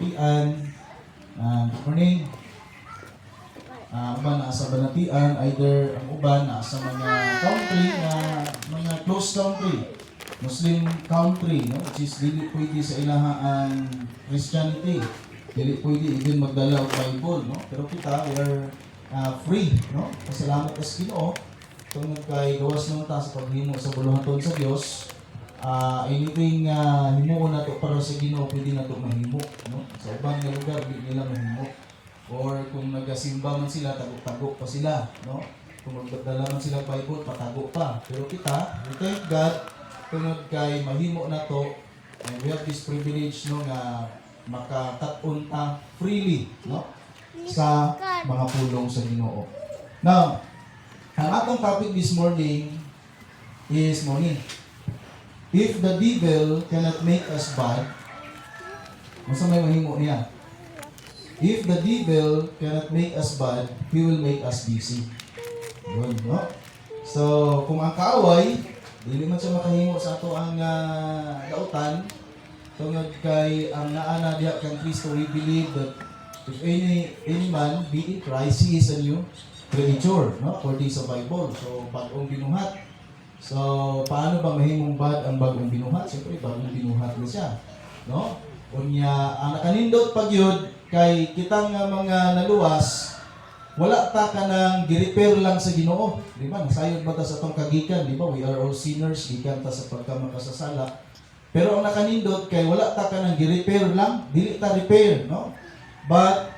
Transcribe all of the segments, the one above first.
Banatian. Good morning. Uban naa sa Banatian, either ang uban naa sa mga country na mga close country, Muslim country, no? Which is dili pwede sa ilahaan Christianity. Dili pwede even magdala og Bible, no? Pero kita, we are free, no? Pasalamat sa Ginoo tungod kay gawas naman ta sa paghimo sa buluhaton sa Dios. Anything himuon nato para sa Ginoo pwede nato mahimo, no? Sa ubang nga lugar di nila mahimo. Or kung nagasimba man sila, tago-tago pa sila, no? Kung magdala man sila Bible, patago pa. Pero kita, we thank God tungod kay mahimo nato, and we have this privilege, no, nga makakat-on ta freely, no, sa mga pulong sa Ginoo. Now, ang atong topic this morning is morning. If the devil cannot make us bad, masa may mahimo niya? If the devil cannot make us bad, he will make us busy. Yun, no? So, kung ang kaaway, dili man siya makahimo sa ato ang dautan, tungod kay ang naana diha kang Kristo, we believe that if any man be in Christ, he is a new creature, no? For this Bible. So, bagong binuhat. So, paano ba mahimong bad ang bagong binuhat? Siyempre, bagong binuhat na siya, no? Unya, ang nakanindot pagyud kay kitang mga naluwas, wala ta ka nang gi-repair lang sa Ginoo, di ba? Nasayod ba ta sa atong kagikan, di ba? We are all sinners, gikan ta sa pagkamakasasala. Pero ang nakanindot kay wala ta ka nang gi-repair lang, dili ta repair, no? But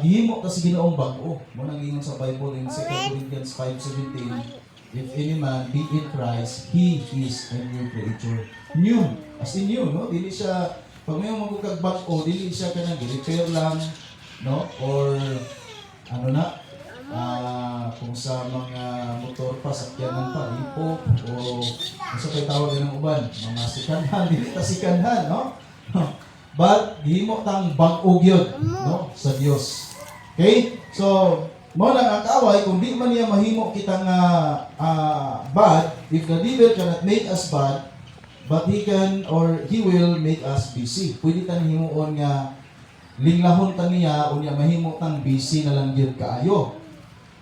gihimo ta sa Ginoong bag-o. Mo nang ingon sa Bible in 2 Corinthians 5:17, if any man be in Christ, he is a new creature. New, as in new, no? Dili siya pag may magkukag bag-o, dili siya ka nang repair lang, no? Or ano na, kung sa mga motor pa, sakyanan pa, ipo, o sa kay tawag ng uban, mga sikanhan, dili ta sikanhan, no? But himo tang bag-o gyud, no, sa Dios. Okay? So, mo lang ang kaaway kung di man niya mahimo kita nga bad, if the devil cannot make us bad, but he can or he will make us busy. Pwede tan himuon nga linglahon ta niya unya mahimo tang busy na lang gyud kaayo.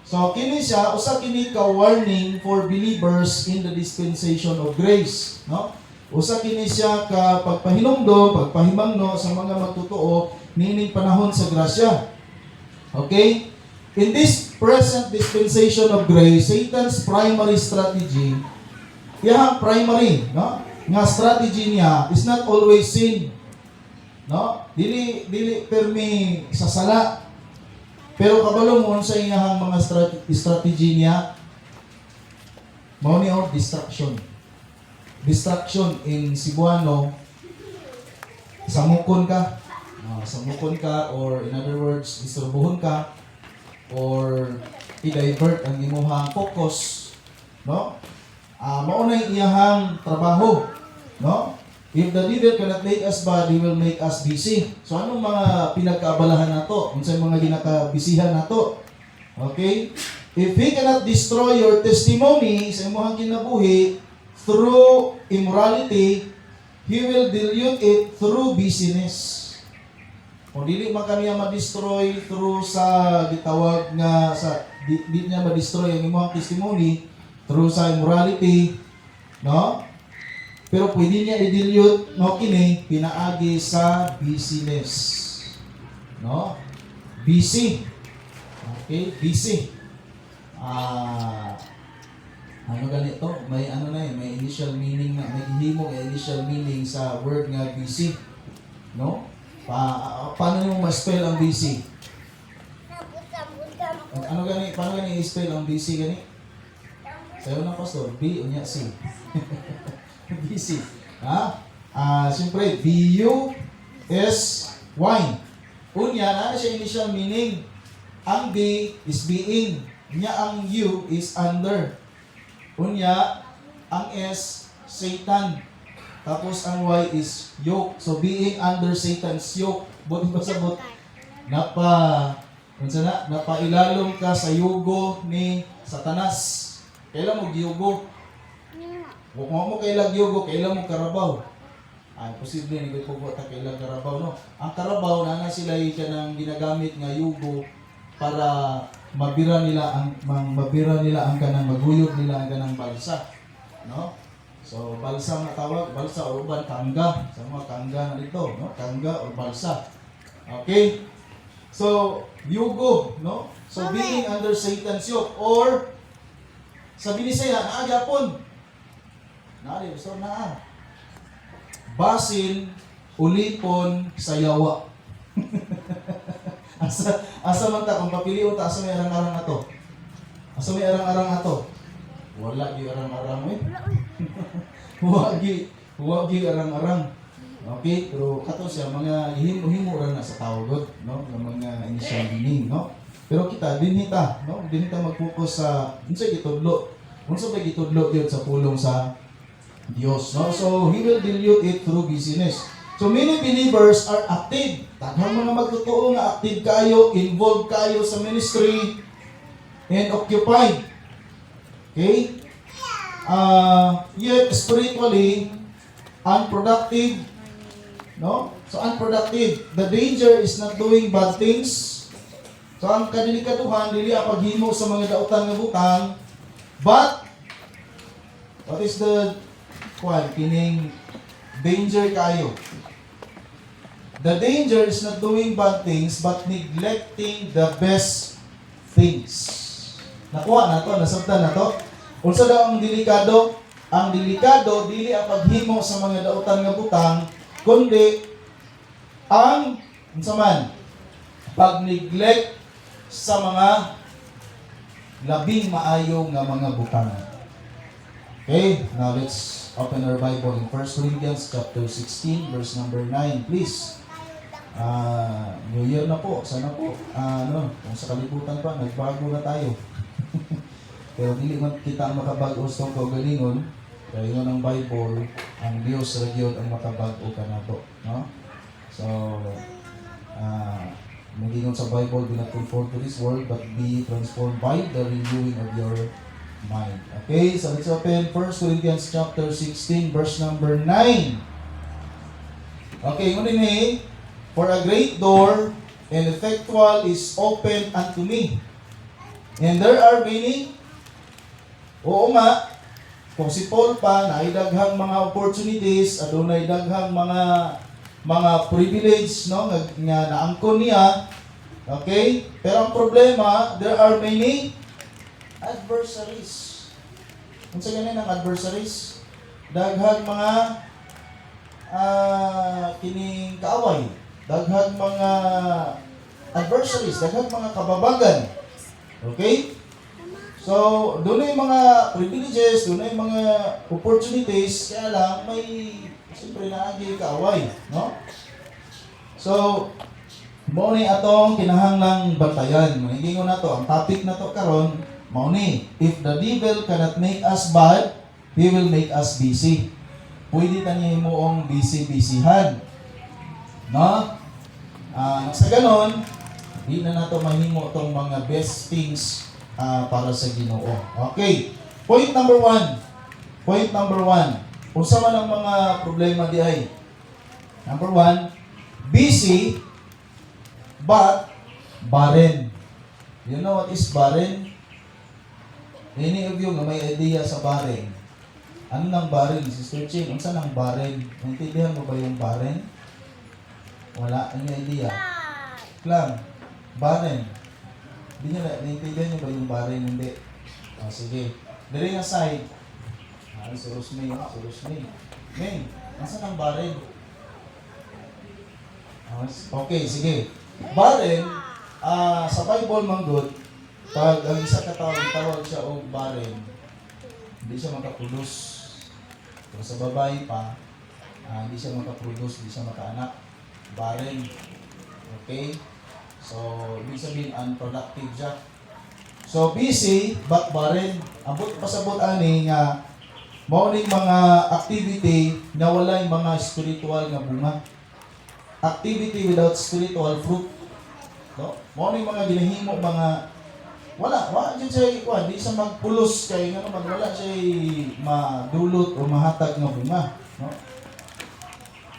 So kini siya usa kini ka warning for believers in the dispensation of grace, no? Usa kini siya ka pagpahinumdom, pagpahimangno sa mga magtotoo nining panahon sa grasya. Okay? In this present dispensation of grace, Satan's primary strategy, iyang primary, no, nga strategy niya is not always sin, no? Dili permi sa sala. Pero kabalo mo sa iyang mga strategy niya, mao ni distraction. Distraction in Cebuano, samukon ka. Samukon ka, or in other words, istorbohon ka, or i-divert ang imuhang focus, no? Mao na iyang trabaho, no? If the devil cannot make us bad, he will make us busy. So anong mga pinagkaabalahan nato? Unsay mga ginakabisihan nato? Okay? If he cannot destroy your testimony sa imong kinabuhi through immorality, he will dilute it through busyness. Kung dili man kaniya ma-destroy through sa gitawag nga sa di niya ma-destroy ang imong testimony through sa immorality, no? Pero pwede niya i-dilute, no, kini pinaagi sa busyness, no? Busy. Okay, busy. Ano ganito? May ano na may initial meaning na, may himo initial meaning sa word nga busy, no? Paano mo ma-spell ang busy? Ano gani? Paano gani i-spell ang busy gani? Sayo na pastor, B unya C. Busy. Siyempre, B-U-S-Y. Unya, na siya initial meaning. Ang B is being. Unya, ang U is under. Unya, ang S, Satan. Tapos, ang Y is yoke. So, being under Satan's yoke. Buti ba sabot? Napailalong ka sa yugo ni Satanas. Kailan mo giyugo? Kung mo kailang yugo, kailan mo karabaw? posible ni ko pugot ta kay ilang karabaw no. Ang karabaw na sila kanang ginagamit nga yugo para mabira nila ang kanang maguyod nila ang kanang balsa, no? So balsa nga tawag, balsa o uban kangga, sa mga kangga na dito, no? Kangga o balsa. Okay? So yugo, no? So being under Satan's yoke or sa Binisaya naa gyapon. Naa gusto naa. Basin, ulipon, sayawa. asa man ta kung papilion ta asa may arang-arang ato. Asa may arang-arang ato. Wala gi arang-arang eh. Huwag gi arang-arang. Okay, pero kato siya mga himo-himo ra na sa tawag, no? Ng mga initial meaning, no? Pero kita dinhita, no? Dinhita mag-focus sa unsa gitudlo. Unsa ba gitudlo gyud sa pulong sa Dios, no? So he will dilute it through busyness. So many believers are active. Taghang mga magtotoo nga active kayo, involved kayo sa ministry and occupied. Okay? Yet spiritually unproductive. No? So unproductive. The danger is not doing bad things. So ang kadilikaduhan dili ang paghimo sa mga dautan nga butang, but what is the kining danger kayo? The danger is not doing bad things but neglecting the best things. Nakuha na to, nasabtan na to. Unsa daw ang delikado? Ang delikado dili ang paghimo sa mga dautan nga butang, kundi ang unsa man pag-neglect sa mga labing maayo nga mga butang. Okay, now let's open our Bible in 1 Corinthians chapter 16 verse number 9, please. New Year na po, sana po. Kung sa kalibutan pa, nagbago na tayo. Pero dili man kita makabago sa kaugalingon, kaya yun ang Bible, ang Diyos nagyod ang makabago ka na to, no? So, magingon sa Bible, do not conform to this world, but be transformed by the renewing of your mind. Okay, so let's open 1 Corinthians chapter 16, verse number 9. Okay, ngunin ni, for a great door and effectual is opened unto me. And there are many, oo nga, kung si Paul pa, naidaghang mga opportunities, adunay daghang mga privilege, no, nga naangkon niya. Okay? Pero ang problema, there are many adversaries. Unsa ganin ang adversaries? Daghang mga kining kaaway, daghang mga adversaries, daghang mga kababagan. Okay? So, doon ay mga privileges, doon ay mga opportunities, kaya lang may siyempre naagi kaaway, no? So, mao ni atong kinahanglang bantayan. Maningingon na to, ang topic na to karon, mao ni, if the devil cannot make us bad, he will make us busy. Pwede ta niya himuong busy-busyhan. No? Sa ganon, di na nato mahimo tong mga best things para sa Ginoo. Okay. Point number 1. Unsa man ang mga problema di ay? Number 1, busy but barren. You know what is barren? Any of you nga may idea sa barren? Ano nang barren? Sister Chin, unsa nang barren? Naintindihan mo ba yung barren? Wala, ano idea? Lang, barren. Hindi nyo naintindihan nyo ba yung barren? Hindi. Sige. Dari nga side. Si Rosmay. May, nasa nang barren? Okay, sige. Barren, sa Bible manggod, pag ang isa tawag siya o barren, hindi siya makaproduce. Pero sa babae pa, hindi siya makaproduce, hindi siya makaanak. Barren. Okay? So, ibig sabihin, unproductive siya. So, busy, but barren. Abot pasabot ani nga, mauning mga activity na walay mga spiritual nga bunga. Activity without spiritual fruit. No? Mauning mga ginahimo, mga wala dyan siya, di siya magpulos kay nga naman, wala siya madulot o mahatag nga bunga. No?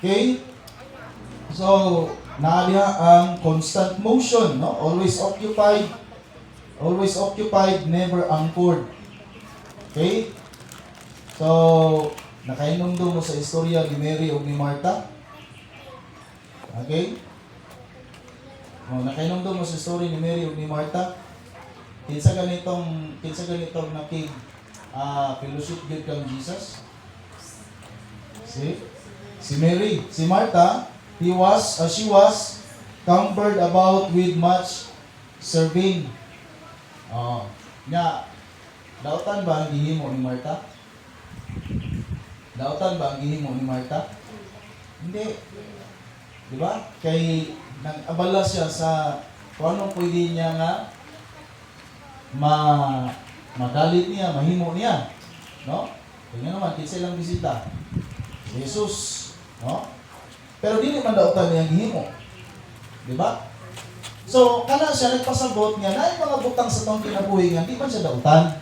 Okay? So, naaliha ang constant motion, no? Always occupied, never anchored. Okay? So, nakainumdum mo sa istorya ni Mary o ni Martha? Okay? Nakainumdum mo sa story ni Mary o ni Martha? Kinsa ganitong nakig fellowship gid kang Jesus? Si Mary, si Martha, she was cumbered about with much serving. Nya, dautan ba ang gihimo ni Martha? Dautan ba ang gihimo ni Martha? Hindi. Di ba? Kay nag-abala siya sa kung anong pwede niya nga magalit niya, mahimo niya. No? Kaya naman, kinsa lang bisita. Jesus. No? Pero dili man dautan niya ang gihimo. Di ba? So, kana siya nagpasabot niya na mga butang sa tong kinabuhi nga, di man siya dautan.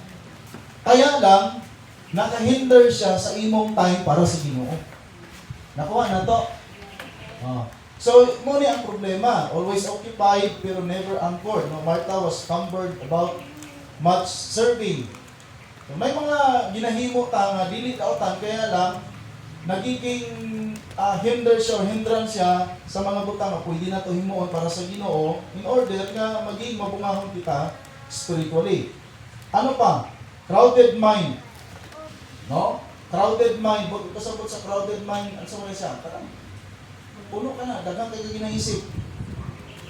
Kaya lang, nakahinder siya sa imong time para sa Ginoo. Nakuha na to. So, mo ni ang problema. Always occupied pero never anchored. No, Martha was cumbered about much serving. So, may mga ginahimo ta nga dili dautan, kaya lang nagiging hindrance siya sa mga butang na pwede na ito himuon para sa Ginoo in order nga maging mabungahon kita spiritually. Ano pa? Crowded mind. No? Crowded mind. Ba't kasabot sa crowded mind? Ano sa mga siya? Parang puno ka na. Dagang kayo ginaisip.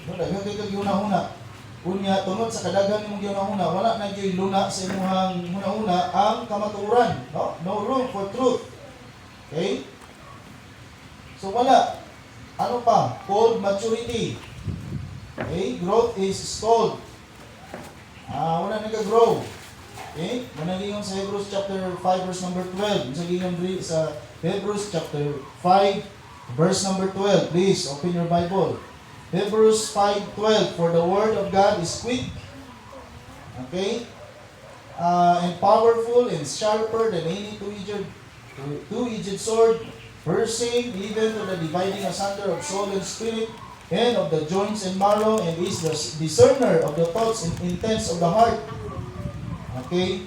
No? Dagang kayo gihuna-huna. Kunya, tunod sa kadagang mong gihuna-huna, wala na kayo luna sa imuhang huna-huna ang kamaturan. No? No room for truth. Okay? So wala. Ano pa? Cold maturity. Okay? Growth is stalled. Wala nag-grow. Okay? Managingon sa Hebrews chapter 5 verse number 12. Managingon sa Hebrews chapter 5 verse number 12. Please open your Bible. Hebrews 5:12. For the word of God is quick. Okay? And powerful and sharper than any two-edged sword, piercing even to the dividing asunder of soul and spirit, and of the joints and marrow, and is the discerner of the thoughts and intents of the heart. Okay?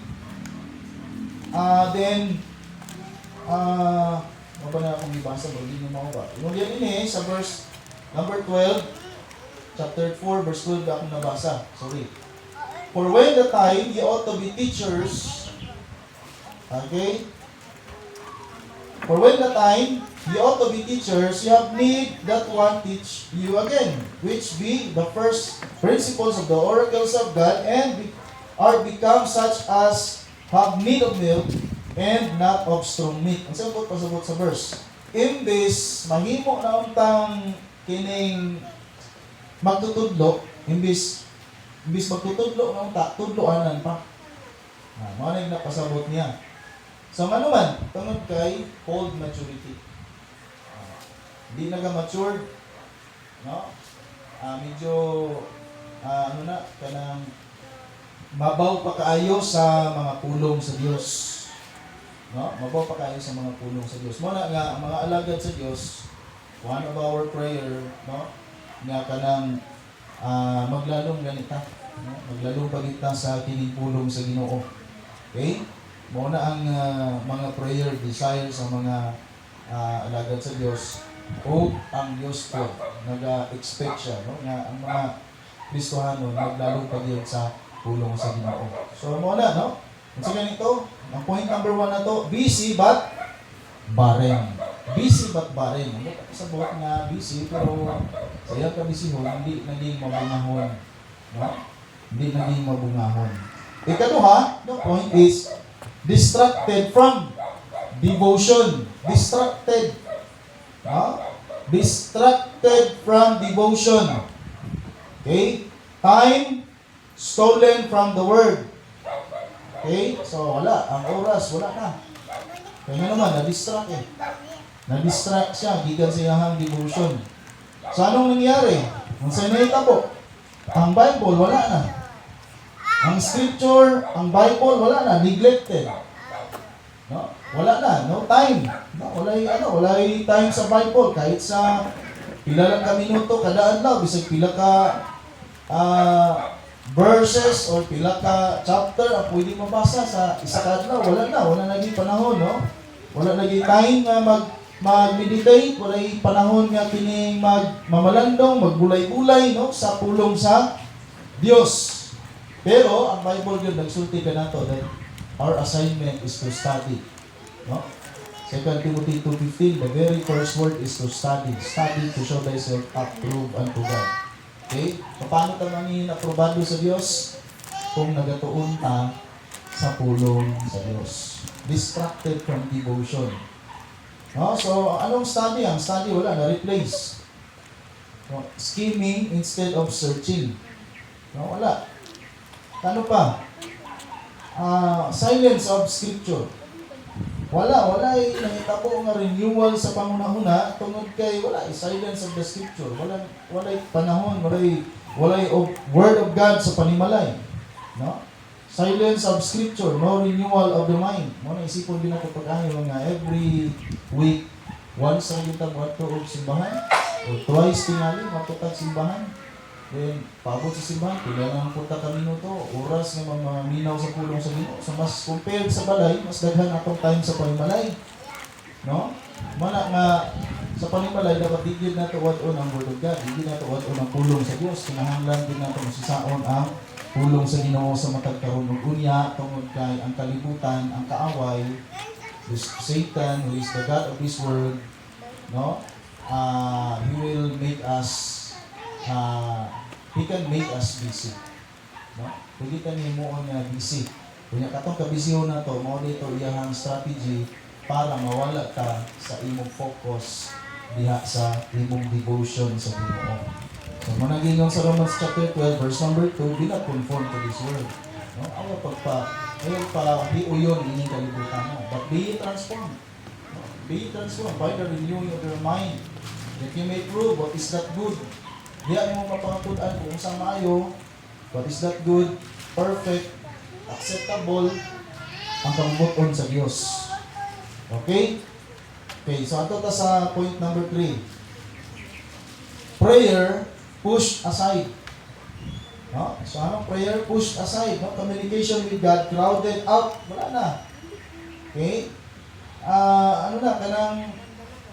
Ano ba na akong ibasa? Hindi nyo makuha. Yung yan ini, sa verse number 12, chapter 4, verse 12 akong nabasa. Sorry. For when the time, ye ought to be teachers. Okay? For when the time, ye ought to be teachers, you have need that one teach you again, which be the first principles of the oracles of God, and are become such as have need of milk, and not of strong meat. Ang sabot pasabot sa verse. Imbis, mahimo na untang kining magtutudlo, imbis magtutudlo na unta, tudloanan pa. Manay na pasabot niya. So ano man, tungod kay cold maturity. Hindi naga-matured, no? Medyo, kanang mabaw pa kaayo sa mga pulong sa Diyos. No? Mabaw pa kaayo sa mga pulong sa Diyos. Muna nga, ang mga alagad sa Diyos, one of our prayer, no? Nga kanang maglalong ganita. No? Maglalong pagita sa kining pulong sa Ginoo. Okay? Muna ang mga prayer, desire sa mga alagad sa Diyos, o ang Diyos po, nag-expect siya, no? Nga ang mga Kristohano, maglalong pagiyod sa pulong sa Ginoo. So, muna, no? At sa ganito, ang point number 1 na to, busy but barren. Busy but barren. Hindi ka sa buhat nga busy, pero sa iyang kabisihon, hindi naging mabungahon. No? Hindi naging mabungahon. Ikaduha, the point is, distracted from devotion. Distracted. No? Distracted from devotion. Okay? Time stolen from the word. Okay? So, wala. Ang oras, wala na. Kaya naman, na-distract eh. Na-distract siya, gikan sa iyahang devotion. So, anong nangyari? Ang sinayta po, ang Bible, wala na. Ang scripture, ang Bible, wala na. Neglected. No? wala na, no time. No, walay time sa Bible kahit sa pila lang ka minuto kada adlaw bisag pila ka verses or pila ka chapter ang pwede mabasa sa isa ka adlaw. Wala na gyud panahon, no? Wala na gyud time nga mag-meditate, wala panahon nga kining mamalandong, magbulay-bulay, no, sa pulong sa Dios. Pero ang Bible gyud nagsulti ka nato that our assignment is to study, no? 2 Timothy 2:15, the very first word is to study. Study to show thyself approved unto God. Okay? Paano ka mangin aprobado sa Dios? Kung nagatuon ta sa pulong sa Dios. Distracted from devotion. No? So, anong study? Ang study wala, na-replace. No? Scheming instead of searching. No? Wala. Ano pa? Silence of Scripture. Wala nahitabo nga renewal sa pangunahuna tungod kay silence of the Scripture. Wala panahon, wala word of God sa panimalay. No? Silence of Scripture, no renewal of the mind. Mo na isipon din nato pag-ayo nga every week once ang kita moadto og simbahan o twice tingali moadto kag simbahan. Then paabot sa simbahan pila lang punta ka minuto, oras nga minaw sa pulong sa Ginoo. So mas compared sa balay, mas daghan atong time sa panimalay. No? Mana nga sa panimalay dapat digid nato wad-on ang word of God, digid nato wad-on ang pulong sa Dios. Kinahanglan din nato masisaon ang pulong sa Ginoo sa matag karon ug unya tungod kay ang kalibutan, ang kaaway, Satan who is the God of this world, no? He will make us he can make us busy. No? Pwede ka niyo mo nga busy. Kunya katong kabisiyon na to, mo dito iyahang strategy para mawala ka sa imong focus diha sa imong devotion sa Ginoo. So managing sa Romans chapter 12 verse number 2, be not conformed to this world. No? Ayaw pa hiuyon inyong kalibutan mo. But be transformed. No? Be transformed by the renewing of your mind, that you may prove what is that good. Diyan mo mapangatudan kung saan maayo, what is that good, perfect, acceptable, ang kabubuton sa Diyos. Okay? Okay, so ato ta sa point number 3. Prayer, push aside. No? So anong prayer? Push aside. No? Communication with God, crowded out. Wala na. Okay? Kanang,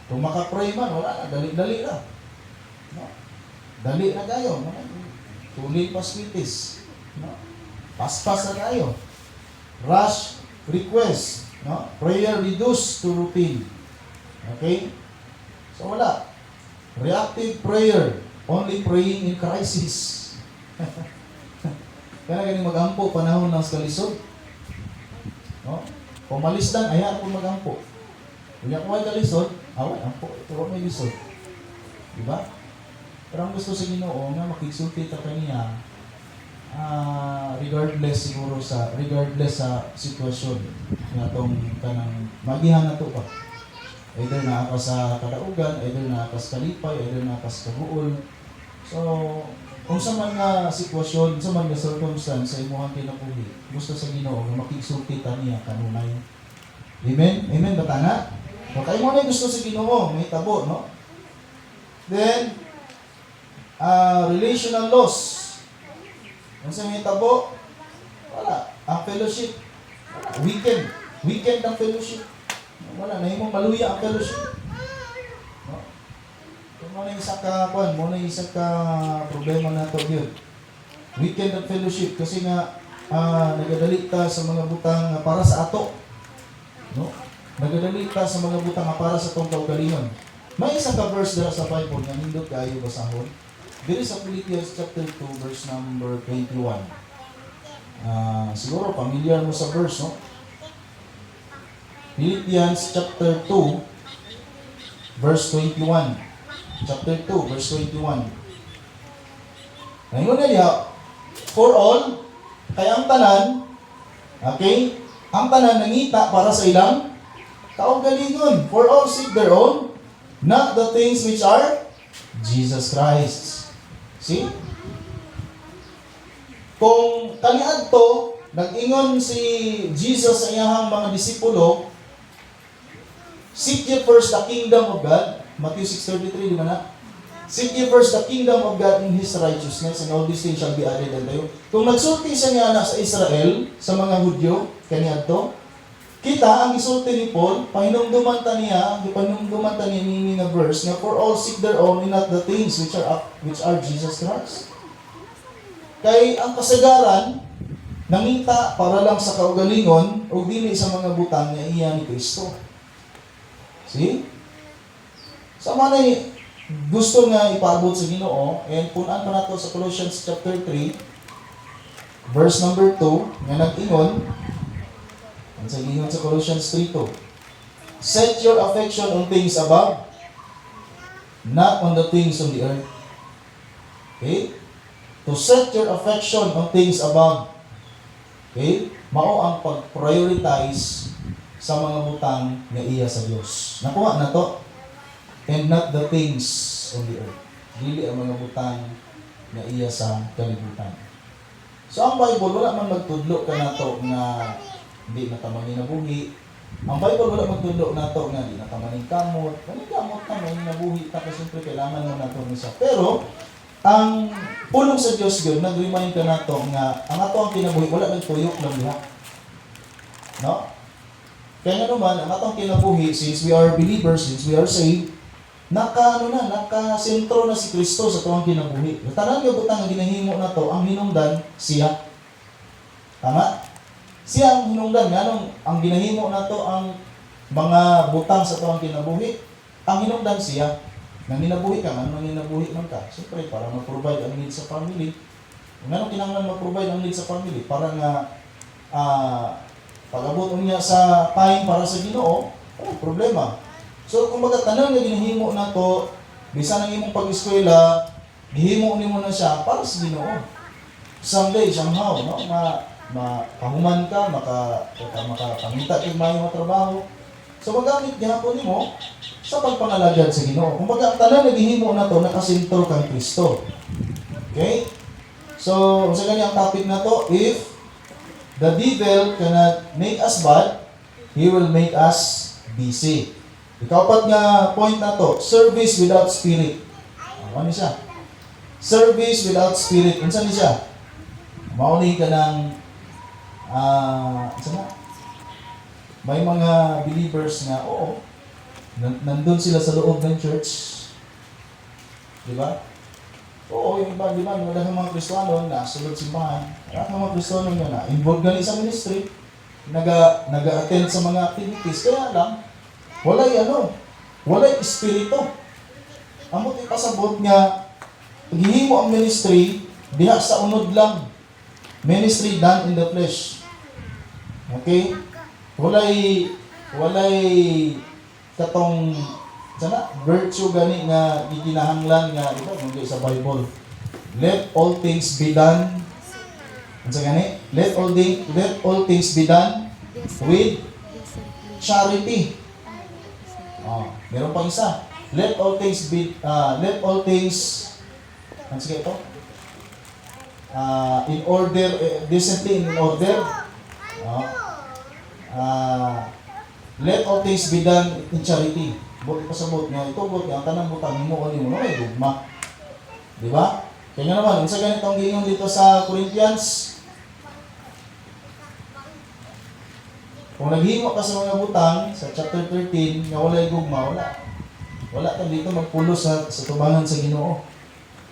kung makapray man, wala na. Dali-dali na. No? Dali na kayo. Tuloy pasquitis. No? Paspas na kayo. Rush request. No? Prayer reduced to routine. Okay? So wala. Reactive prayer. Only praying in crisis. Kaya ganing magampo panahon ng kalisod. No? Pumalis lang, ayaw po magampo. Kung ako ay kalisod, away, ampo. Ito may lisod. Diba? Pero ang gusto sa Ginoo nga makigsulti ta kaniya regardless sa sitwasyon nga tong kanang magihan nato pa. Either naa ka sa kadaugan, either naa ka sa kalipay, either naa ka sa kabuol. So, kung sa man nga sitwasyon, sa man nga circumstance sa imong kinabuhi, gusto sa Ginoo nga makigsulti ta niya kanunay. Amen? Amen ba tanga? Kung kayo mo na gusto sa Ginoo, may tabo, no? Then, relational loss. Kung sa may tabo, wala. Ang fellowship, wala. Weekend ang fellowship. Wala. Na imong maluya ang fellowship. No? Kung mo na isa ka, problema na ito yun. Weekend ang fellowship. Kasi nga, nagadali ta sa mga butang para sa ato. No? Nagadali ta sa mga butang para sa itong kaugalingon. May isa ka verse dala sa Bible na nindot kayo basahon. Dito sa Philippians chapter 2 verse number 21. Siguro familiar mo sa verse, no? Philippians chapter 2 verse 21. Chapter 2 verse 21. Ngayon na niya, for all, kaya ang tanan, okay? Ang tanan nangita para sa ilang kaugalingon. For all seek their own, not the things which are Jesus Christ. See? Kung kaniadto, nag-ingon si Jesus sa iyahang mga disipulo, Seek ye first the kingdom of God. Matthew 6:33, di ba na? Seek ye first the kingdom of God in His righteousness, and all these things shall be added unto you. Kung nagsulti siya nga na sa Israel, sa mga Hudyo, kaniadto, kita ang isulti ni Paul, pahinumduman ta niya ni nga verse, nga for all seek their own, and not the things which are Jesus Christ. Kay ang kasagaran, nangita para lang sa kaugalingon, o dili sa mga butang nga iya ni Kristo. See? Sama na gusto nga ipaabot sa Ginoo, and punan pa nato sa Colossians chapter 3, verse number 2, nga nag-ingon, ang sagingon sa Colossians 3:2, set your affection on things above, not on the things on the earth. Okay? To set your affection on things above. Okay? Mao ang pag-prioritize sa mga butang nga iya sa Dios. Nakuha na to. And not the things on the earth. Dili ang mga butang nga iya sa kalibutan. So ang Bible, wala man magtudlo ka na to nga hindi na ka maninabuhi. Ang Bible, wala magtudlo na to nga hindi na ka maningkamot. Maningkamot ka, maninabuhi ka kasi siyempre kailangan mo na to isa. Pero, ang pulong sa Diyos yun, nag-remind ka na to nga ang ato ang kinabuhi, wala nagtuyok lang diha. No? Kaya nga naman, ang atong kinabuhi, since we are believers, since we are saved, nakasentro na si Kristo sa tuwang kinabuhi. Tanan nga butang nga ginahimo na to, ang hinungdan siya. Tama? Siya ang hinungdan. Nga ang ginahimo na to, ang mga butang sa tuwang kinabuhi, ang hinungdan siya. Nang ninabuhi ka, ano nang ninabuhi man ka? Siyempre, para ma-provide ang needs sa family. Nga kinahanglan ma-provide ang needs sa family? Para nga, pag-abot niya sa time para sa Ginoo, problema. So, kung baga tanang na ginahimo na to, bisa ng imong pag-eskwela, gihimo nimo na siya para sa Ginoo. Someday, somehow, no? Makahuman ka, makapangita kang mayong trabaho. So, magamit gihapon nimo sa pagpangalagad sa Ginoo. Kung baga tanang na gihimo na to, nakasentro kang Kristo. Okay? So, sa ganyan ang topic na to, if the devil cannot make us bad, he will make us busy. Ikapat nga point na to, service without spirit. Ano siya? Service without spirit. Unsa ni siya? Mauni ka ng may mga believers nga, oo, nandun sila sa loob ng church. Di ba? Oo, yung iba, di ba? Wala kang mga Kristiyano na sulod simbahan. Wala kang mga Kristiyano na involved gani sa ministry. Naga-attend sa mga activities. Kaya lang, walay espiritu. Amot ipasabot nga, paghihimo ang ministry, diha sa unod lang. Ministry done in the flesh. Okay? Walay katong virtue gani nga gikinahanglan nga ito mungkin sa Bible. Let all things be done. Unsa gani? Let all things be done with charity. Meron pang isa. Let all things sige ito? In order, decently in order. Let all things be done in charity. Buti pa sa buot nga, ito buot nga, ang tanang butang mo o mo, ay dugma. Di ba? Kaya nga naman, unsa ganitong gingon dito sa Corinthians, kung naghimo ka sa mga butang, sa chapter 13, nga walay gugma, wala ka dito magpulo sa tubangan sa Ginoo.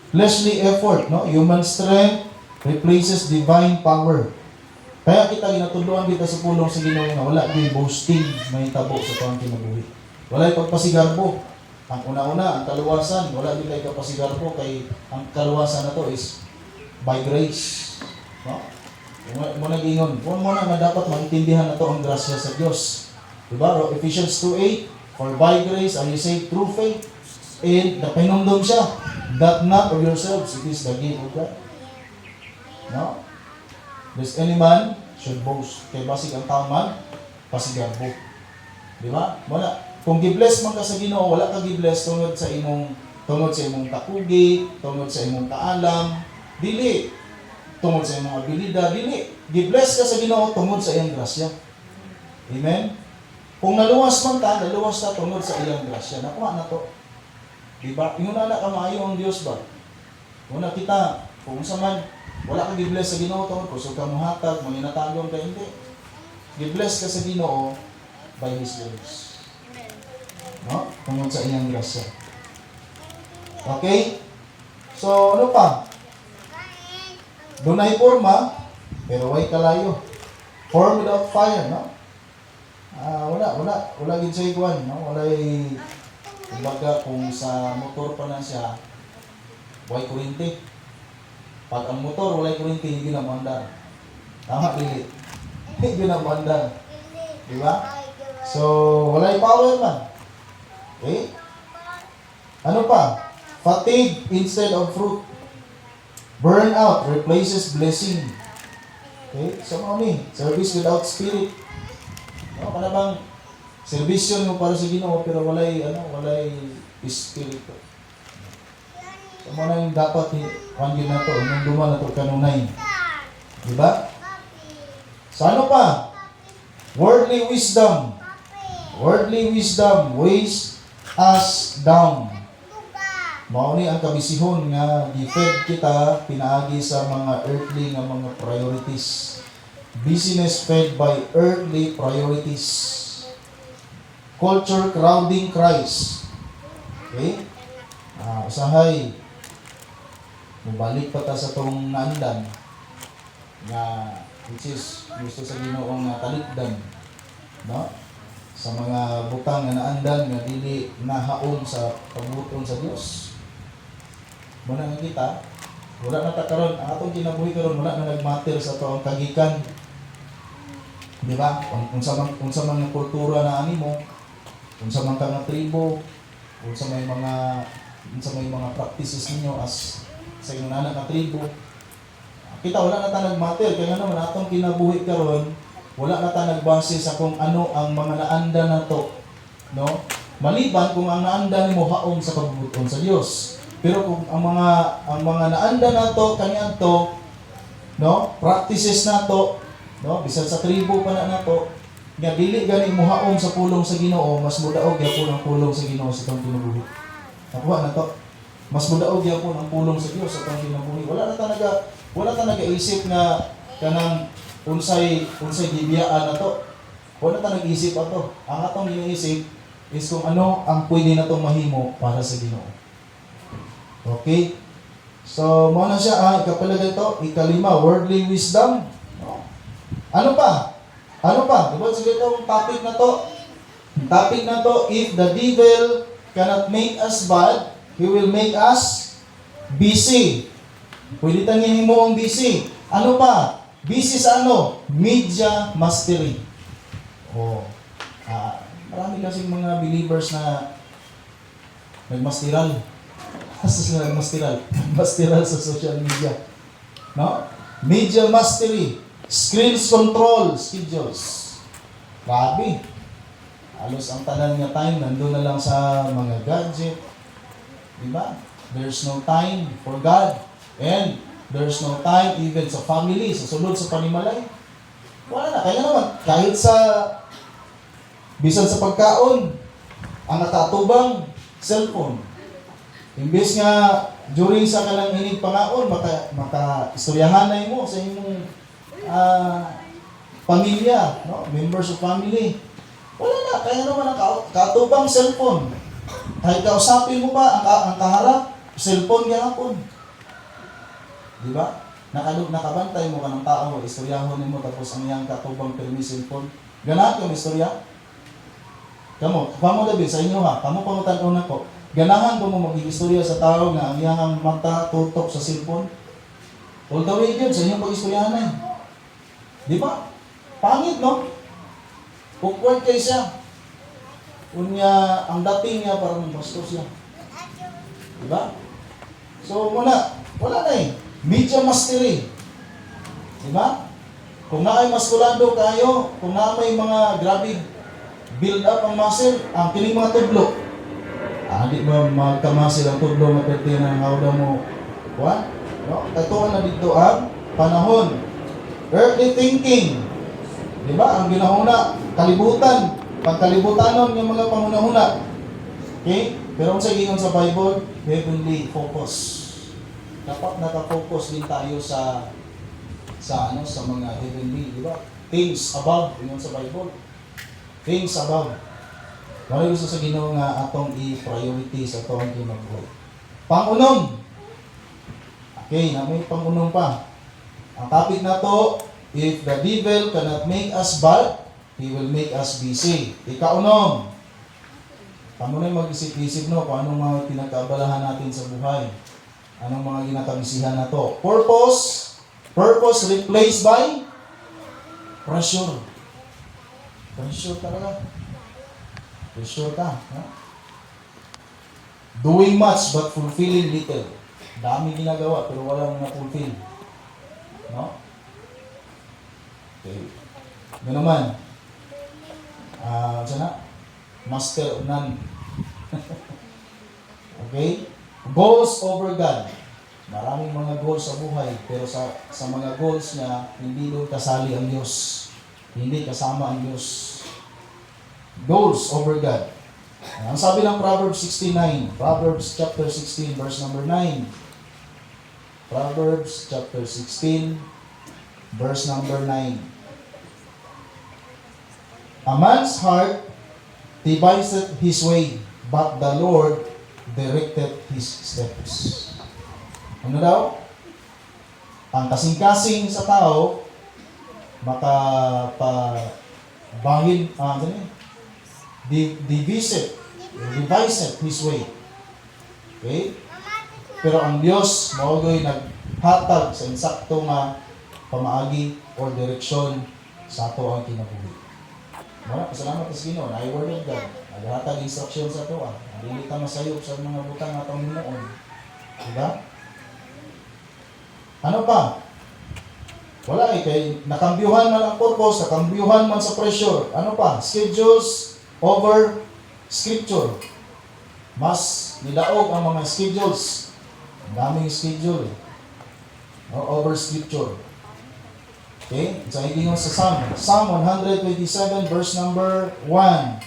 Fleshly effort, no? Human strength replaces divine power. Kaya kita ginatudloan kita sa pulong sa Ginoo nga wala gyud boasting may tabo sa tuwang kinabuhi. Walay pagpasigarbo. Ang una-una, ang kaluwasan, wala gyud kay kapasigarbo kay ang kaluwasan na to is by grace. No? Mo nag-ingon, kung mo na nga dapat maintindihan na to ang grasya sa Dios. Diba? Ephesians 2:8, for by grace are you saved through faith. And napahinumdum siya, that not of yourselves, it is the gift of God. No? Lest any man should boast. Kaya basig ang tao man, pasigarbo. Di ba? Wala. Kung gibless man ka sa Ginoo, wala ka gibless tungod sa imong kakugi, tungod sa imong kaalam, dili. Tungod sa imong abilidad, dili. Gibless ka sa Ginoo tungod sa iyang grasya. Amen? Kung naluwas man ta, naluwas ta tungod sa iyang grasya. Nakuha na to. Diba? Yung na kamaayo ang Diyos ba? Una kita, kung sa man, wala kang gibless sa Ginoo tungod, kusog ka muhatag, manginatagong ka, hindi. Gibless ka sa Ginoo by His grace. No? Tungod sa iyang grasya. Okay? So, ano pa? Dunay forma, pero way kalayo. Form without fire, no? Wala gid siya iguan, no? Walay, kumbaga, kung sa motor pa na siya, way kurinti. Pag ang motor walay kurinti, hindi na maandar. Tama, dili. Hindi na maandar. Di ba? So, walay power man. Okay? Ano pa? Fatigue instead of fruit. Burnout replaces blessing. Okay? So, ano ni? Service without spirit. No, kana bang servisyon mo para sa Ginoo pero walay espiritu. So mo nang dapat ni na to, nung duman na to kanunay. Di ba? So ano pa? Worldly wisdom. Worldly wisdom weighs us down. Mao ni ang kabisihon nga gifed kita pinaagi sa mga earthly nga mga priorities. Business fed by earthly priorities. Culture crowding Christ. Okay? Usahay, mubalik pa ta sa tong naandan nga which is gusto sa Ginoong talikdan, no? Sa mga butang nga naandan nga dili nahaon sa pagbuton sa Dios. Muna nga kita, wala na ta karon, ang atong kinabuhi karon wala na nagmatter sa toong kagikan. Di ba? Kung sa mga kultura na animo, kung sa mga tribo, kung sa may mga practices ninyo as sa inyong anak na tribo, kita wala na ta nagmatter kaya naman atong kinabuhi karon, wala na ta nagbase sa kung ano ang mga naanda na to, no? Maliban kung ang naanda nimo haon sa pagbuton sa Dios. Pero kung ang mga naanda na to kaniadto, no? Practices na to, no, bisan sa tribo pa na nato, nga dili gani muhaom sa pulong sa Ginoo, mas mudaog gyapon ang pulong sa Ginoo sa tong kinabuhi. Nakuha na to. Mas mudaog gyapon ang pulong sa Dios sa tong kinabuhi. Wala ta nag-isip nga kanang unsay gibiyaan na to. Wala ta nag-isip ato. Ang atong iniisip is kung ano ang pwede natong mahimo para sa Ginoo. Okay? So, mo na siya ikapalagay to, ikalima, worldly wisdom. Ano pa? Diba sige itong topic na to? Topic na to, if the devil cannot make us bad, he will make us busy. Pwede tangin mo ang busy. Ano pa? Busy sa ano? Media mastery. Marami kasing mga believers na nagmastiral. Nagmastiral sa social media. No? Media mastery. Screens control, schedules. Grabe. Halos ang tanan nga time, nandun na lang sa mga gadget. Diba? There's no time for God. And there's no time even sa family, sa sulod sa panimalay. Wala na. Kaya naman, kahit sa bisan sa pagkaon, ang natatubang, cellphone. Imbes nga, during sa kanang inig pangaon, maka-istoryahan na mo sa imong pamilya, no? Members of family. Wala na, kaya naman ang katubang cellphone. Kahit kausapin mo pa ang kaharap, cellphone gyapon. Di ba? Nakabantay mo ka ng tao, istoryahon mo tapos ang iyang katubang permi cellphone. Ganahan ka istorya? Kamo dabi sa inyo ha, kamo pangutan una ko. Ganahan ko mo mag-istorya sa tao nga ang iyang mata tutok sa cellphone. All the way yun, sa inyong pag-istoryahan. Di ba? Pangit, no? Awkward kayo siya. Unya, ang dating niya parang bastos siya. Di ba? So, wala na eh. Media mastery. Di ba? Kung naay maskulado kayo, kung naay mga grabe build up ang muscle, ang kining mga tudlo. Di ba magka-muscle ang tudlo nga pwede na hawda mo? What? No? Tatuan na dito ang panahon. Earthly thinking. Di ba? Ang ginahuna, kalibutan. pagkalibutanon ng mga pangunahuna. Okay? Pero kung sa gingon sa Bible, heavenly focus. Dapat nakafocus din tayo sa mga heavenly, di ba? Things above, yun sa Bible. Things above. Wala gusto sa Ginoo nga atong i-priority sa atong ginagawa. Pangunom. Okay, na may pangunom pa. Ang topic na to, if the devil cannot make us bad, he will make us busy. Ikaunom. Tamo na mag-isip-isip no, kung anong mga pinagkaabalahan natin sa buhay. Anong mga ginakabisihan na to. Purpose. Purpose replaced by pressure. Pressure talaga. Pressure ka. Ha? Doing much but fulfilling little. Dami ginagawa pero walang na-fulfill. No? Okay. Ito naman. Sana? Master of none. Okay? Goals over God. Maraming mga goals sa buhay, pero sa mga goals niya, hindi doon kasali ang Diyos. Hindi kasama ang Diyos. Goals over God. Ang sabi ng Proverbs 69, Proverbs chapter 16, verse number 9. Proverbs chapter 16, verse number 9. A man's heart deviseth his way, but the Lord directed his steps. Ano daw? Ang kasing-kasing sa tao, makapabahin, deviseth his way. Okay? Pero ang Diyos, maogoy naghatag sa insakto nga pamaagi or direksyon sa ato ang kinabuhi. Pasalamat sa Ginoo, na word of God. Naghatag instruction sa ato. Dili ta masayop sa mga butang atong Himuon. Diba? Ano pa? Wala kay nakambyuhan man ang purpose, nakambyuhan man sa pressure. Ano pa? Schedules over scripture. Mas nidaog ang mga schedules. Ang daming schedule. Over scripture. Okay? So, hindi nyo sa Psalm 127 verse number 1.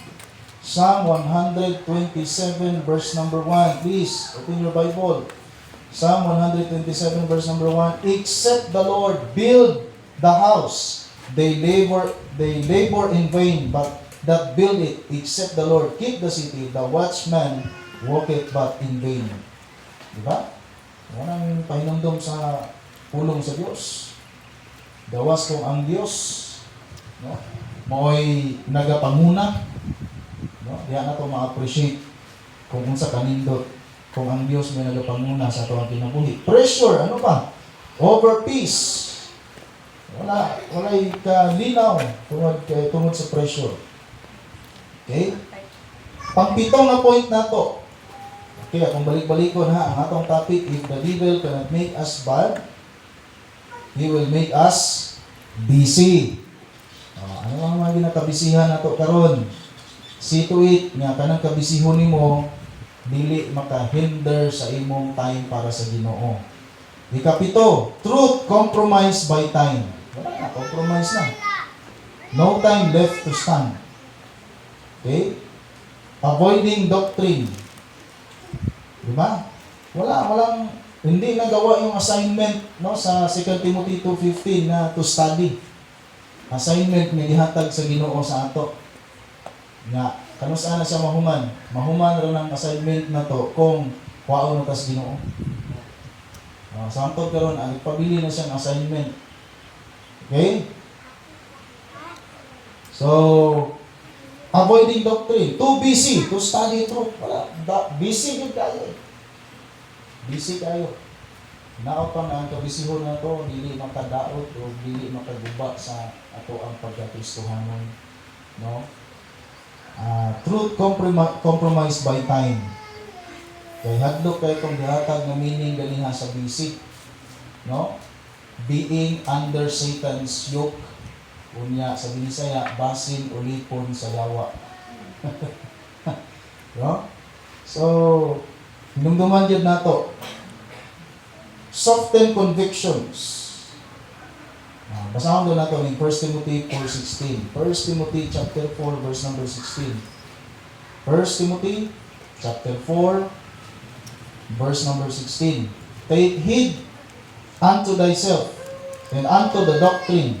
Psalm 127 verse number 1. Please, open your Bible. Psalm 127 verse number 1. Except the Lord build the house, they labor in vain, but that build it. Except the Lord keep the city, the watchman walketh but in vain. Diba? Walang pahinumdum sa pulong sa Diyos. Gawas kung ang Diyos, no? Mo'y nagapanguna, no? Diyan na ito ma-appreciate kung sa kanindot, kung ang Diyos may nagapanguna sa ito ang kinabuhi. Pressure, ano pa? Over peace. Wala'y kalinaw tungod sa pressure. Okay? Pang-pitong na point na to. Okay, kung balik-balikon ha, ang atong topic, if the devil cannot make us bad, he will make us busy. Ano ang mga ginakabisihan nato karon? See to it nga kanang kabisihon nimo dili makahinder sa imong time para sa Ginoo. Ikapito, truth compromise by time. Wala na, compromise na. No time left to stand. Okay? Avoiding doctrine. Diba? Walang hindi nagawa yung assignment no sa 2 Timothy 2:15 na to study. Assignment nga gihatag sa Ginoo sa ato. Nga kano saan na siya mahuman? Mahuman ra ng assignment na to kung kwaon na ta sa Ginoo. Samtod karon ang pabili na siyang assignment. Okay? So avoiding doctrine, too busy to study truth. Wala, busy yun kayo. Busy kayo. Nao pa na ang kabisihon na to, dili makadaot o dili makaguba sa ato ang pagkakristohanon. No? Truth compromise by time. Kaya hadlok kayo itong gihatag na meaning ganiha sa busy. No? Being under Satan's yoke. Unya sa Binisaya, basin o lipon sa yawa. No? So, hinumduman yun na to. Soften convictions. Basahon doon nato ng 1 Timothy 4:16. 1 Timothy chapter 4 verse number 16. 1 Timothy chapter 4 verse number 16. Take heed unto thyself and unto the doctrine.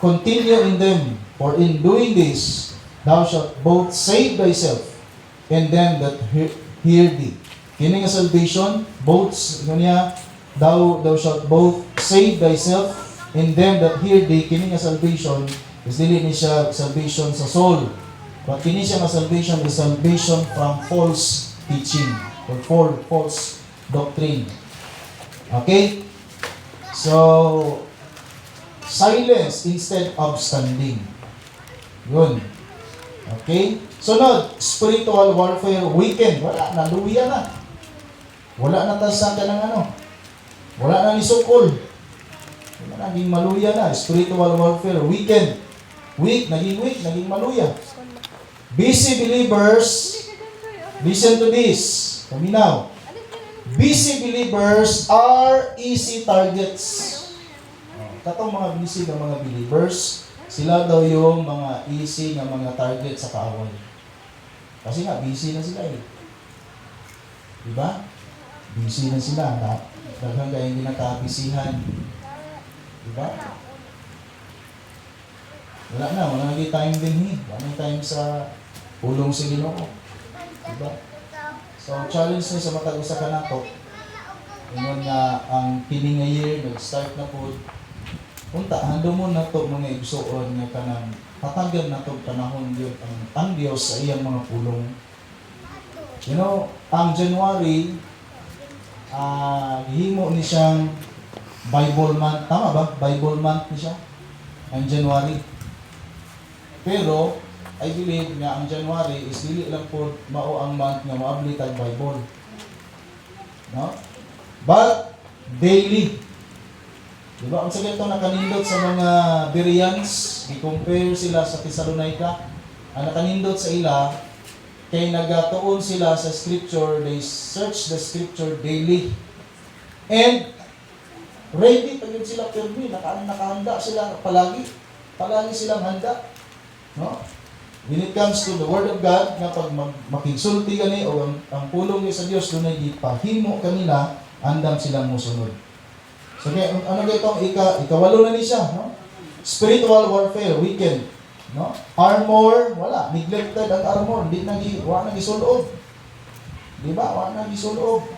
Continue in them, for in doing this thou shalt both save thyself and them that hear thee. Kini nga salvation, both kanya thou shalt both save thyself and them that hear thee. Kini nga salvation is dili ni siya salvation sa soul, but kini siya nga salvation is salvation from false teaching or false doctrine. Okay? So silence instead of standing. Yun. Okay? Sunod, spiritual warfare weekend. Wala na, luya na. Wala na tasan ka ng ano. Wala na ni sukol. Wala naging maluya na. Spiritual warfare weekend. Week, naging maluya. Busy believers, listen to this. Paminaw. Busy believers are easy targets. Katong mga busy ng mga believers, sila daw yung mga easy na mga target sa kaaway. Kasi nga, busy na sila eh. Diba? Busy na sila. Daghang kayong ginakabisihan. Diba? Wala na time din eh. Wala na time sa pulong sa Ginoo. Diba? So, challenge na sa matag usa ka nato. Ingon nga ang kini nga year nag-start na po. Unta hando mo na to mga igsuon nga kanang hatagan na to panahon gyud ang Dios sa iyang mga pulong. You know, ang January gihimo ni siyang Bible month, tama ba? Bible month ni siya ang January. Pero I believe nga ang January is dili lang po mao ang month nga moabli tag Bible. No? But daily. Diba? Ang sagay ito nakanindot sa mga Bereans, i-compare sila sa Thessalonica. Ang nakanindot sa ila, kay nagatuon sila sa scripture, they search the scripture daily. And ready pa yun sila permi, nakahanda sila palagi. Palagi silang handa. No? When it comes to the Word of God, nga pag makigsulti gani o ang pulong niya sa Diyos, doon ay ipahimo kanila, andam silang musunod. So, okay, ano itong ikawalo na ni siya, no? Spiritual warfare, weekend, no? Armor, wala, neglected ang armor, wala nang isulob. Di ba? Wala nang isulob.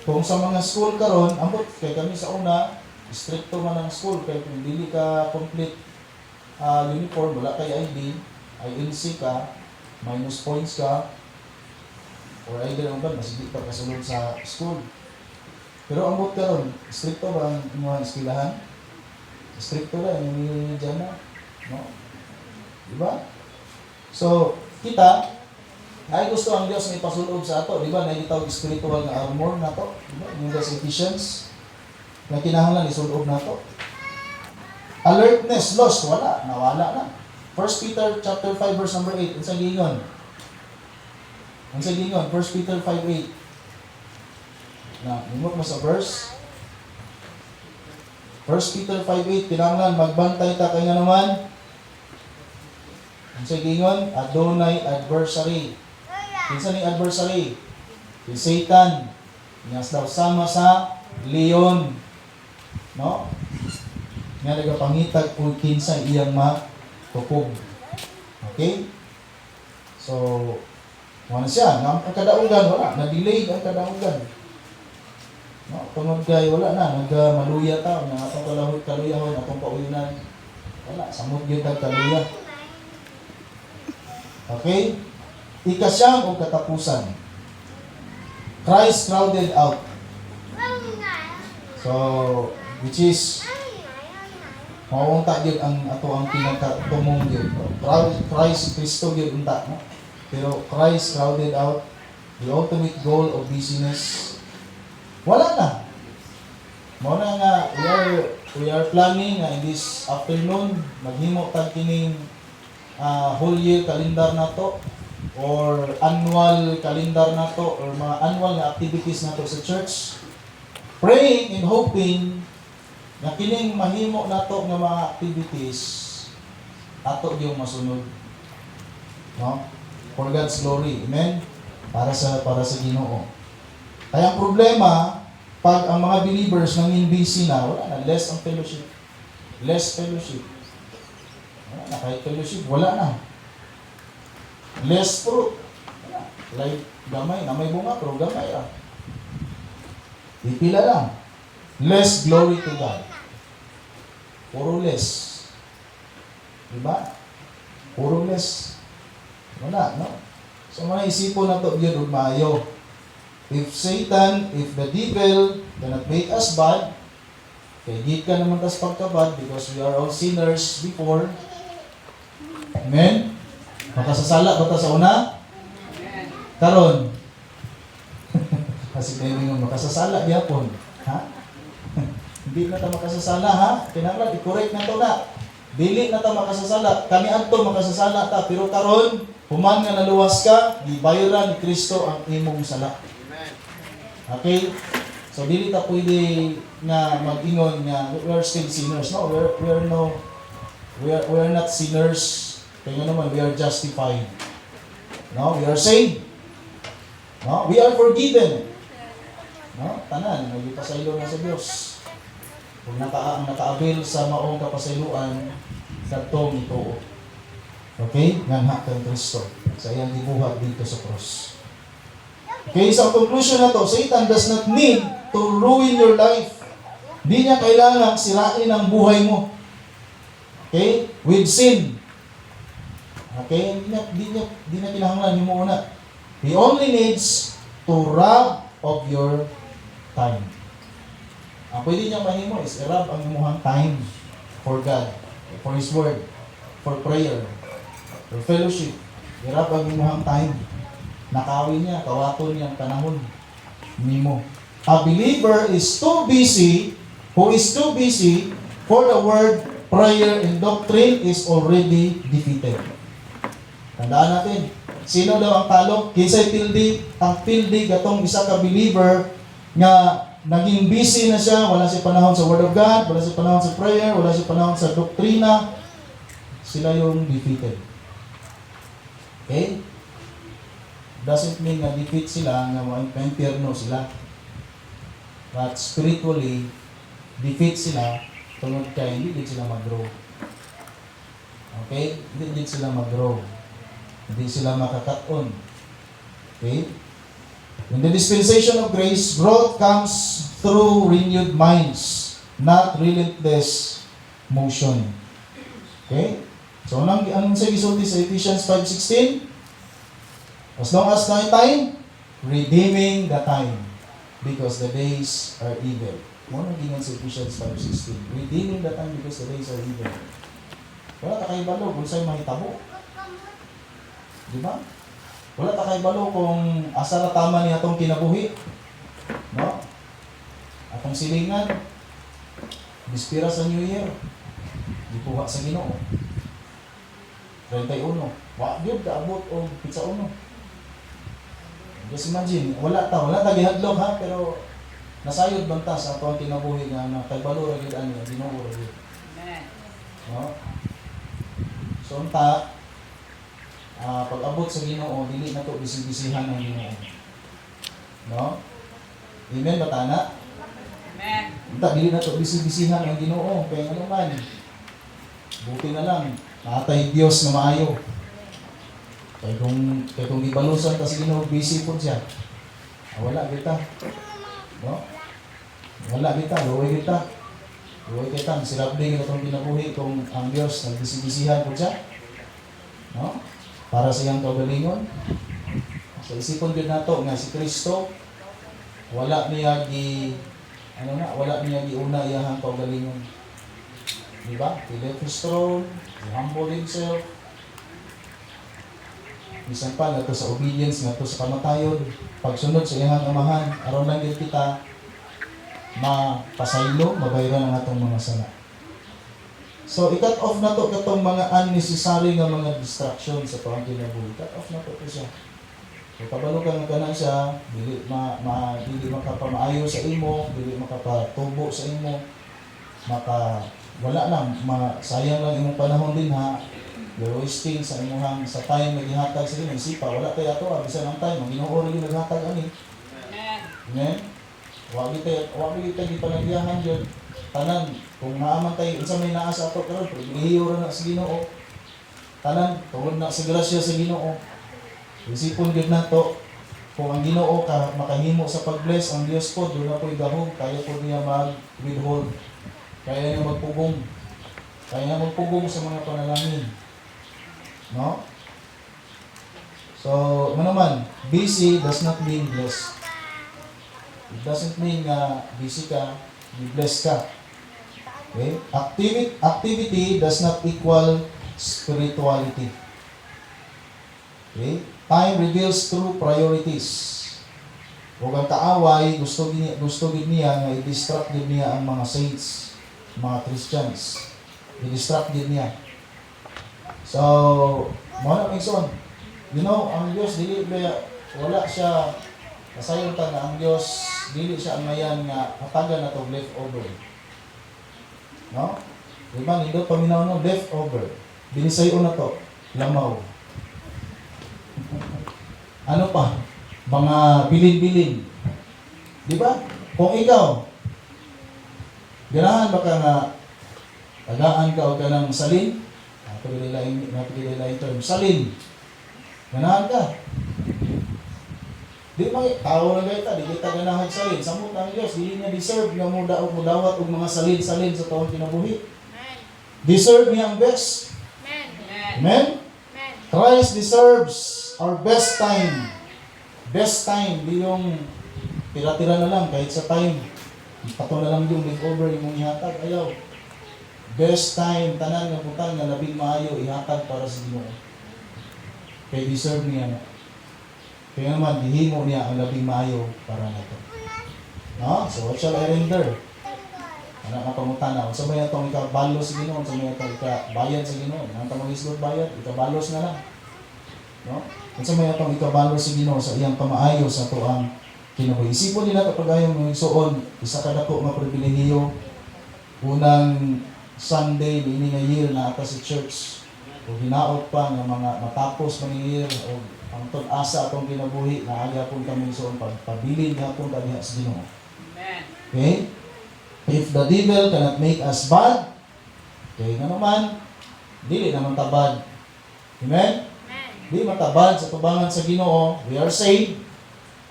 Kung sa mga school karon, ambot kay kami sa una, stricto man ang school, kaya kung dili ka complete uniform, wala kay ID, INC ka, minus points ka, or either ang ba, mas hindi pa kasunod sa school. Pero ambot karon, stricto ba ang mga eskwelahan? Stricto na, yung dyan na. No? Diba? So, kita, ay gusto ang Diyos na ipasulob sa ato. Diba? Naitawag spiritual na armor na to. Diba? Yung sa Ephesians, na kinahanglan isulob na to. Alertness, lost, wala. Nawala na. 1 Peter chapter 5 verse number 8. Ang sa gingon. 1 Peter 5:8. Na, lumot mo sa verse. 1 Peter 5:8, kinahanglan magbantay ta kay nga naman. Ang sa gingon, Adonai adversary. Kinsa ning adversary? Si Satan. Niyas daw sama sa leon. No? Nga nagapangitag kung kinsa iyang matukog. Okay? So, wala siya. Ang kadaugan, wala. Na-delay ang kadaugan. No, tungod kay wala na, nagmaluya ta, nga atong kaluyahon, atong pauyunan. Wala, samot gyud tag kaluya. Okay? Ikasyam o katapusan. Christ crowded out. So, which is mawonta gyud ang ato ang pinakatumong gyud. Christ Kristo gyud unta, no? Pero Christ crowded out, the ultimate goal of busyness. Wala na. Muna nga, we are planning in this afternoon, maghimo tag kining whole year calendar na to, or annual calendar na to, or mga annual na activities na to sa church. Praying and hoping na kining mahimo nato nga mga activities ato yung masunod. No? For God's glory. Amen? Para sa Ginoo. Kaya ang problema, pag ang mga believers nanging busy na, wala na, less ang fellowship. Less fellowship. Wala na, kahit fellowship, wala na. Less fruit. Wala. Like, gamay na may bunga, pero gamay ah. Ipila lang. Less glory to God. Puro less. Diba? Puro less. Wala, no? So, mga isipon na ito, yun, maayo. If Satan, if the devil cannot make us bad, kaya di ka naman tas pagkabad because we are all sinners before. Amen? Makasasala ba ta sa una? Karon. Kasi kayo nga makasasala gyapon, ha? Hindi na ta makasasala, ha? Kinahanglan i-correct na to na. Dili na ta makasasala. Kani adto makasasala ta, pero karon human nga naluwas ka, gibayaran ni Kristo ang imong sala. Okay? So dili ta pwede nga mag-ingon nga we are still sinners. No, we are not sinners. Kaya naman we are justified. No, we are saved. No, we are forgiven. No, tanan nagipasaylo na sa Dios. Kung naka-avail sa maong kapasayloan kadtong ito. Okay? Nganha kang Kristo sa iyang gibuhat dito sa cross. Okay, so ang conclusion na to, Satan does not need to ruin your life. Di niya kailangan sirain ang buhay mo. Okay? With sin. Okay? Di niya kailangan mo una. He only needs to rob of your time. Ang pwede niyang mahimo is i-rob ang imuhang time for God, for His Word, for prayer, for fellowship. I-rob ang imuhang time. Nakawin niya, kawaton niya ang panahon nimo. A believer is too busy, who is too busy for the word, prayer, and doctrine is already defeated. Tandaan natin, sino daw ang talo? Kinsay pildi? Ang pildi gatong isa ka believer nga naging busy na siya, wala siya panahon sa Word of God, wala siya panahon sa prayer, wala siya panahon sa doktrina, sila yung defeated. Okay? Doesn't mean na defeat sila, nga ma-impierno sila. But spiritually, defeat sila, tungod kay hindi din sila mag-grow. Okay? Hindi din sila mag-grow. Hindi sila makakaton. Okay? In the dispensation of grace, growth comes through renewed minds, not relentless motion. Okay? So, anong sa gisulti sa Ephesians 5:16? As long as thy time, redeeming the time, because the days are evil. Mo na gingan sa Ephesians 5:16. Redeeming the time because the days are evil. Wala ta kay balo kung sa'y mahitabo. Di ba? Wala ta kay balo kung asa na tama niya itong kinabuhi. No? Atong silingan, bispira sa New Year, gipuha sa Ginoo. 31. Wa gyud kaabot og pizza uno. Just imagine, wala ta gihadlok ha, pero nasayod banta sa ato ang kinabuhi nga na kay balo ra gyud ani, Ginoo ra gyud. Amen. No? So unta pag-abot sa Ginoo, dili na to bisibisihan ang Ginoo. No? Amen ba tana? Amen. Unta dili na to bisibisihan ang Ginoo, kay ano man. Buti na lang, natay Dios na maayo. Kaya kung ibalusan kasi Ginoo, busy po siya. Wala kita. No? Wala kita, luway kita. Luway kita, sirapli kita itong kinabuhi kung ang Diyos nagbisibisihan po siya. No? Para sa iyang kagalingon. So isipon din nato nga si Kristo, wala niya wala niya giuna iyang kagalingon. Diba? He left his throne, he humbled himself, bisan pa nga sa obedience, nga sa kamatayon, pagsunod sa iyang amahan, aron lang din kita mapasaylo, mabayran ang atong mga sala. So, i-cut off na to katong mga unnecessary nga mga distraction sa tuwang kinabuhi. Cut off na to siya. So, kabalo ka nga na siya, dili makapamaayo sa imo, dili makapatubo sa imo. wala lang, sayang lang imong panahon din ha. You're wasting sa imong sa time nga gihatag sa inyo. Isipa, wala tayo ato, bisan ang time, ang Ginoo rin yung naghatag ani. Amen? Wagi tayo di panagbiyahan dyan. Tanan, kung naaman tayo, unsa may naa sa ato karon, pribilehiyo ra na sa Ginoo. Tanan, tungod na sa grasya sa Ginoo. Isipon gid nato, kung ang Ginoo ka makahimo sa pag-bless ang Dios po, doon na po'y gahom, kaya po niya mag-withhold. Kaya niya magpugong. Kaya niya magpugong sa mga panalangin. No? So, ano naman, busy does not mean blessed. It doesn't mean busy ka, blessed ka. Okay? Activity does not equal spirituality. Okay? Time reveals true priorities. Huwag ang kaaway, gusto gid niya nga i-distract gid niya ang mga saints, mga Christians. I-distract gid niya. So, mo na mingson. You know, ang Dios wala siya kasayon ta na ang Dios dili siya ang mayan nga hatagan na to leftover. No? Diba, nindot paminaw no leftover. Binisayon na to, lamaw. Ano pa? Mga bilin-bilin. Diba? Kung ikaw, ganahan ba ka nga tagaan ka o ka ng salin? Napagililain term. Salin. Ganahan ka. Di ba, tao na gaita, di kita ganahan salin. Samot ang Diyos, di niya deserve nga mudawat og mga salin-salin sa taong kinabuhi. Deserve niya ang best. Amen? Christ deserves our best time. Best time, di yung tira-tira na lang kahit sa time. Pato na lang yung leftover yung ihatag. Ayaw. Best time, tanan nga butang nga labing maayo ihatag para sa Ginoo. Kay deserve niya na. Kaya naman, hihimo niya ang labing maayo para nato. No? So, what shall I render? Ano ka pangutana? Sa may itong ikabalos sa Ginoo, sa may itong ikabayad sa Ginoo. Ang tamang islot bayad, ikabalos na lang. No? Sa may itong ikabalos sa Ginoo, sa iyang pamaayo sa ito ang kinabuhi. Isipon nila kapag ayaw mo igsuon, isa ka dako nga pribilehiyo, unang Sunday, ini nga year na ata sa church. O hinaot pa ng mga matapos ng year, o ang asa atong kinabuhi, na aga po kami so pagpabilin nga po kami sa Ginoo. Okay? If the devil cannot make us bad, okay nga naman, dili naman tabad. Amen? Di matabad sa tubangan sa Ginoo. We are saved,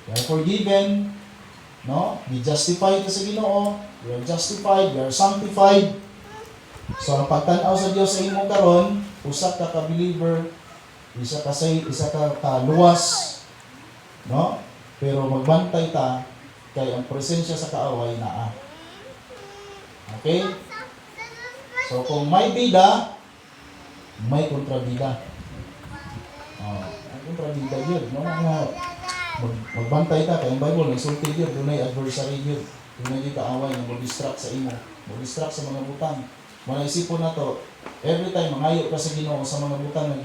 we are forgiven, no? We justified sa Ginoo, we are justified, we are sanctified. So ang pagtanaw sa Dios sa imong karon, usa ka believer, isa ka luwas, no? Pero magbantay ta kay ang presensya sa kaaway naa. Okay? So kung may bida, may kontrabida. Ang kontrabida yun, no? Magbantay ta kay ang Bible nagsulti yun, dunay adversary yun. Dunay kaaway nga mag-distract sa imo, mag-distract sa mga butang. Malaisipon na to, every time mangayo ka sa Ginoo sa mga butang na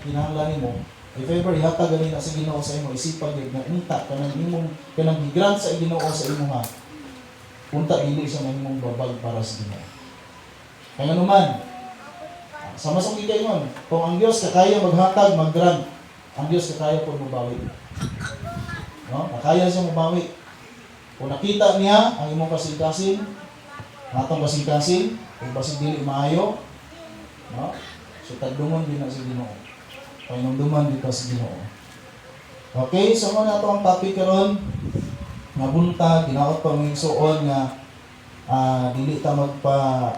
kinahanglan nimo, if ever ihatag ganin sa Ginoo sa imo, isipan gyud nga unta kanang gigrant sa Ginoo sa imo ha. Unta dili siya mahimong babag para sa Ginoo. Kaya naman, sa masong gigayon, kung ang Dios kakaya maghatag, mag-grant, ang Dios kakaya po mabawi. No? Kakaya siya mabawi. Kung nakita niya ang imong kasing-kasing, atong kasing-kasing, kung basig dili maayo, no? So tagdumon din na sa Ginoo. Painumduman dito sa Ginoo. Okay, so mo na ito ang topic karon. Nga buntag, ginaot pa mga igsuon nga dili ta magpa